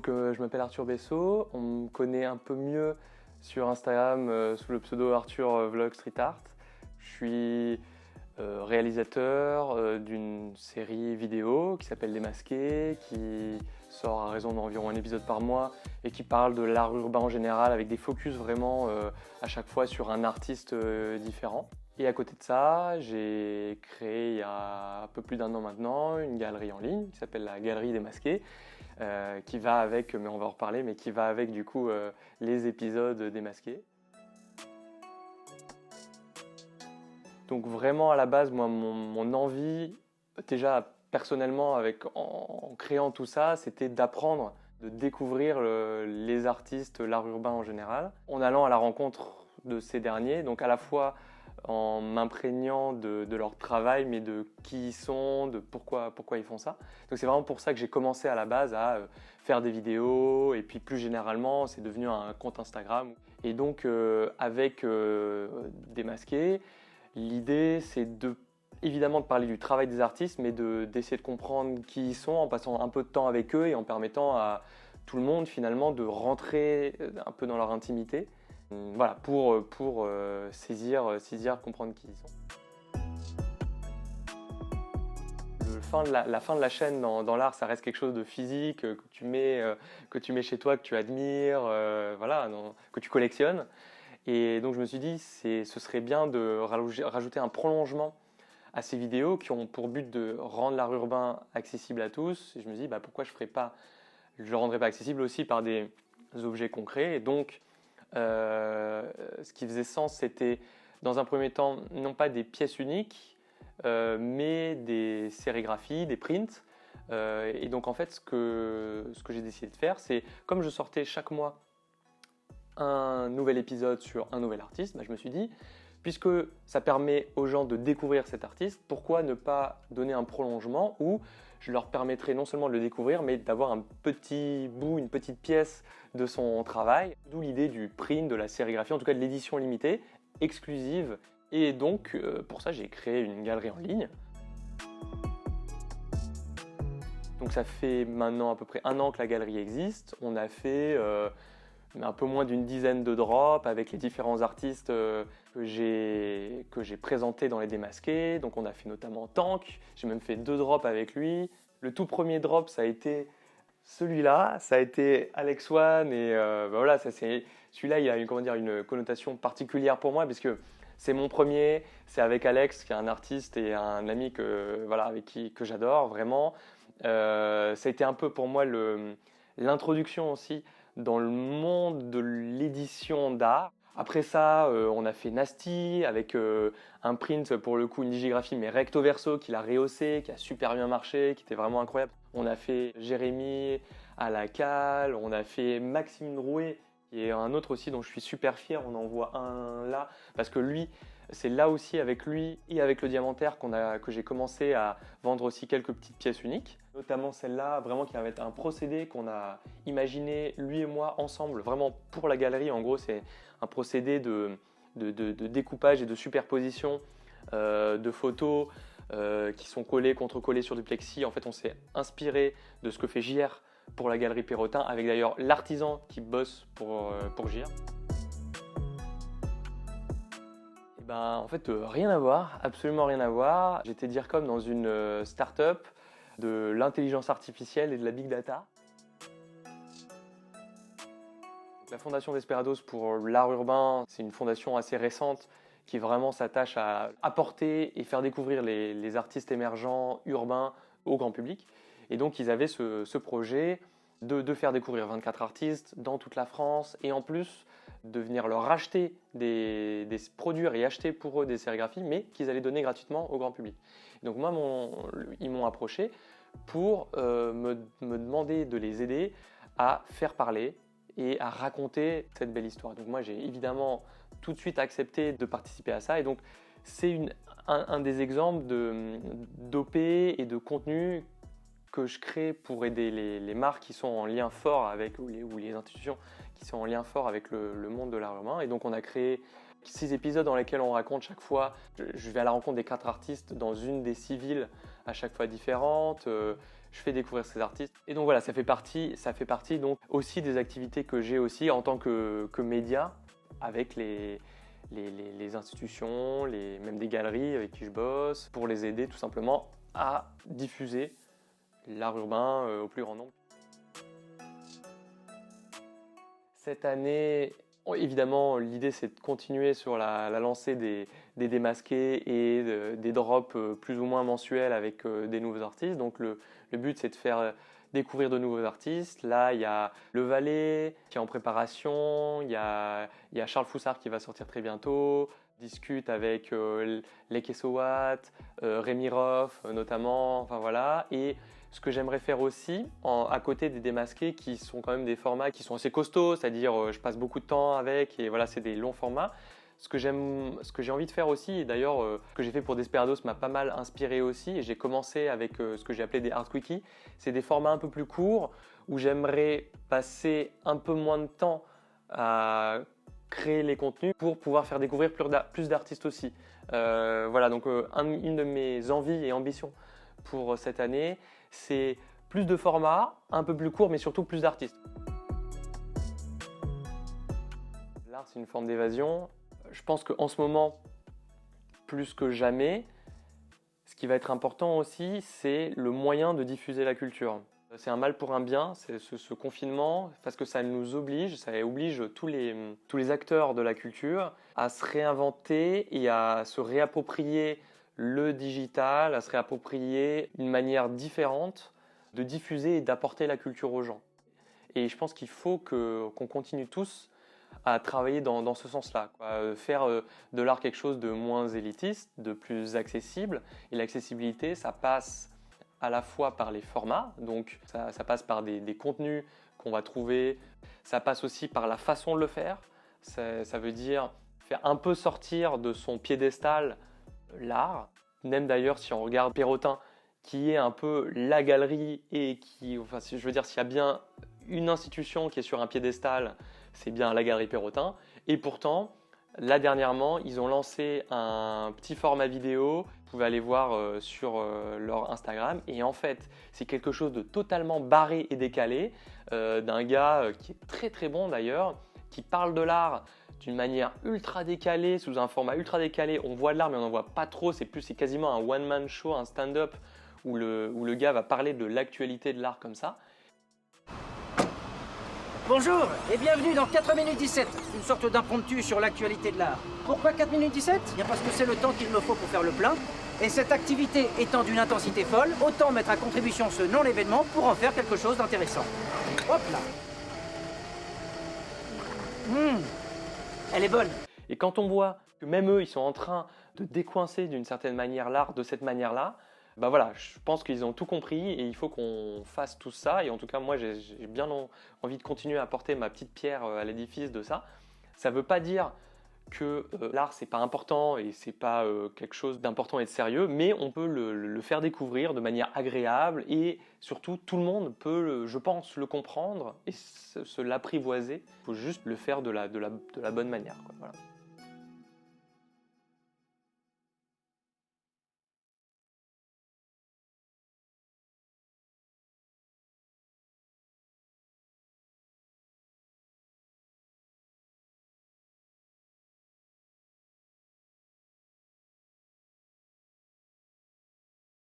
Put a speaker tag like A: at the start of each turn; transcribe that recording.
A: Je m'appelle Arthur Bessot, on me connaît un peu mieux sur Instagram sous le pseudo Arthur Vlog Street Art. Je suis réalisateur d'une série vidéo qui s'appelle Les Masqués, qui sort à raison d'environ un épisode par mois et qui parle de l'art urbain en général avec des focus vraiment à chaque fois sur un artiste différent. Et à côté de ça, j'ai créé il y a un peu plus d'un an maintenant une galerie en ligne qui s'appelle la Galerie des Masqués, qui va avec, mais on va en reparler, mais qui va avec du coup les épisodes des Masqués. Donc vraiment à la base, moi, mon envie, déjà personnellement, en créant tout ça, c'était d'apprendre, de découvrir les artistes, l'art urbain en général, en allant à la rencontre de ces derniers, donc à la fois en m'imprégnant de leur travail, mais de qui ils sont, de pourquoi ils font ça. Donc c'est vraiment pour ça que j'ai commencé à la base à faire des vidéos, et puis plus généralement, c'est devenu un compte Instagram. Et donc avec Démasqué, l'idée c'est évidemment de parler du travail des artistes, mais d'essayer de comprendre qui ils sont en passant un peu de temps avec eux et en permettant à tout le monde finalement de rentrer un peu dans leur intimité. Voilà, pour saisir, comprendre qui ils sont. La fin de la chaîne dans l'art, ça reste quelque chose de physique que tu mets chez toi, que tu admires, voilà, que tu collectionnes. Et donc je me suis dit, ce serait bien de rajouter un prolongement à ces vidéos qui ont pour but de rendre l'art urbain accessible à tous. Et je me dis, pourquoi je le rendrais pas accessible aussi par des objets concrets. Et donc, ce qui faisait sens, c'était dans un premier temps, non pas des pièces uniques, mais des sérigraphies, des prints. Et donc en fait, ce que j'ai décidé de faire, c'est comme je sortais chaque mois un nouvel épisode sur un nouvel artiste, je me suis dit, puisque ça permet aux gens de découvrir cet artiste, pourquoi ne pas donner un prolongement où je leur permettrai non seulement de le découvrir, mais d'avoir un petit bout, une petite pièce de son travail. D'où l'idée du print, de la sérigraphie, en tout cas de l'édition limitée, exclusive. Et donc, pour ça, j'ai créé une galerie en ligne. Donc ça fait maintenant à peu près un an que la galerie existe. On a fait un peu moins d'une dizaine de drops avec les différents artistes que j'ai présentés dans les Démasqués. Donc on a fait notamment Tank, j'ai même fait 2 drops avec lui. Le tout premier drop, ça a été celui-là, ça a été Alex One et voilà, celui-là il a une connotation particulière pour moi parce que c'est mon premier, c'est avec Alex qui est un artiste et un ami que j'adore vraiment. Ça a été un peu pour moi l'introduction aussi dans le monde de l'édition d'art. Après ça, on a fait Nasty avec un print pour le coup, une digigraphie mais recto verso qu'il a rehaussé, qui a super bien marché, qui était vraiment incroyable. On a fait Jérémy à la cale, on a fait Maxime Drouet qui est un autre aussi dont je suis super fier. On en voit un là parce que lui, c'est là aussi avec lui et avec le diamantaire que j'ai commencé à vendre aussi quelques petites pièces uniques. Notamment celle-là, vraiment qui va être un procédé qu'on a imaginé lui et moi ensemble, vraiment pour la galerie. En gros, c'est un procédé de découpage et de superposition de photos qui sont collées, contre-collées sur du plexi. En fait, on s'est inspiré de ce que fait JR pour la galerie Perrotin, avec d'ailleurs l'artisan qui bosse pour JR. En fait, rien à voir, absolument rien à voir. J'étais DIRCOM dans une start-up de l'intelligence artificielle et de la big data. La Fondation Desperados pour l'art urbain, c'est une fondation assez récente qui vraiment s'attache à apporter et faire découvrir les artistes émergents urbains au grand public. Et donc ils avaient ce projet de faire découvrir 24 artistes dans toute la France et en plus de venir leur acheter produire et acheter pour eux des sérigraphies, mais qu'ils allaient donner gratuitement au grand public. Et donc moi, ils m'ont approché pour me demander de les aider à faire parler et à raconter cette belle histoire. Donc moi, j'ai évidemment tout de suite accepté de participer à ça. Et donc, c'est un des exemples d'OP et de contenu que je crée pour aider les marques qui sont en lien fort avec, ou les institutions qui sont en lien fort avec le monde de l'art urbain. Et donc, on a créé 6 épisodes dans lesquels on raconte chaque fois, je vais à la rencontre des 4 artistes dans une des 6 villes à chaque fois différentes. Je fais découvrir ces artistes. Et donc voilà, ça fait partie donc aussi des activités que j'ai aussi en tant que média avec les institutions, même des galeries avec qui je bosse, pour les aider tout simplement à diffuser l'art urbain au plus grand nombre. Cette année, évidemment, l'idée c'est de continuer sur la lancée des démasqués et des drops plus ou moins mensuels avec des nouveaux artistes. Donc le but c'est de faire découvrir de nouveaux artistes. Là, il y a Le Valet qui est en préparation, il y a Charles Foussard qui va sortir très bientôt. Discute avec Leke Sowat, Rémi Roff notamment, enfin voilà. Et ce que j'aimerais faire aussi, à côté des démasqués qui sont quand même des formats qui sont assez costauds, c'est-à-dire je passe beaucoup de temps avec et voilà, c'est des longs formats. Ce que j'ai envie de faire aussi, et d'ailleurs ce que j'ai fait pour Desperados m'a pas mal inspiré aussi, et j'ai commencé avec ce que j'ai appelé des art quickies, c'est des formats un peu plus courts où j'aimerais passer un peu moins de temps à créer les contenus pour pouvoir faire découvrir plus d'artistes aussi. Voilà, donc une de mes envies et ambitions pour cette année, c'est plus de formats, un peu plus courts, mais surtout plus d'artistes. L'art, c'est une forme d'évasion. Je pense qu'en ce moment, plus que jamais, ce qui va être important aussi, c'est le moyen de diffuser la culture. C'est un mal pour un bien, c'est ce confinement, parce que ça nous oblige, ça oblige tous les acteurs de la culture à se réinventer et à se réapproprier le digital, à se réapproprier une manière différente de diffuser et d'apporter la culture aux gens. Et je pense qu'il faut qu'on continue tous à travailler dans ce sens-là, faire de l'art quelque chose de moins élitiste, de plus accessible. Et l'accessibilité, ça passe à la fois par les formats, donc ça passe par des contenus qu'on va trouver, ça passe aussi par la façon de le faire. Ça veut dire faire un peu sortir de son piédestal l'art. Même d'ailleurs, si on regarde Perrotin, qui est un peu la galerie et qui, enfin, je veux dire, s'il y a bien une institution qui est sur un piédestal, c'est bien la galerie Perrotin. Et pourtant, là dernièrement, ils ont lancé un petit format vidéo. Vous pouvez aller voir sur leur Instagram. Et en fait, c'est quelque chose de totalement barré et décalé, d'un gars qui est très très bon d'ailleurs, qui parle de l'art d'une manière ultra décalée, sous un format ultra décalé. On voit de l'art, mais on n'en voit pas trop. C'est quasiment un one-man show, un stand-up, où le gars va parler de l'actualité de l'art comme ça.
B: Bonjour et bienvenue dans 4 minutes 17, une sorte d'impromptu sur l'actualité de l'art. Pourquoi 4 minutes 17 ? Bien parce que c'est le temps qu'il me faut pour faire le plein. Et cette activité étant d'une intensité folle, autant mettre à contribution ce non-événement pour en faire quelque chose d'intéressant. Hop là. Elle est bonne.
A: Et quand on voit que même eux, ils sont en train de décoincer d'une certaine manière l'art de cette manière-là, bah voilà, je pense qu'ils ont tout compris et il faut qu'on fasse tout ça. Et en tout cas, moi, j'ai bien envie de continuer à apporter ma petite pierre à l'édifice de ça. Ça ne veut pas dire que l'art, c'est pas important et c'est pas quelque chose d'important et de sérieux, mais on peut le faire découvrir de manière agréable et surtout, tout le monde peut, je pense, le comprendre et se l'apprivoiser. Il faut juste le faire de la bonne manière, quoi. Voilà.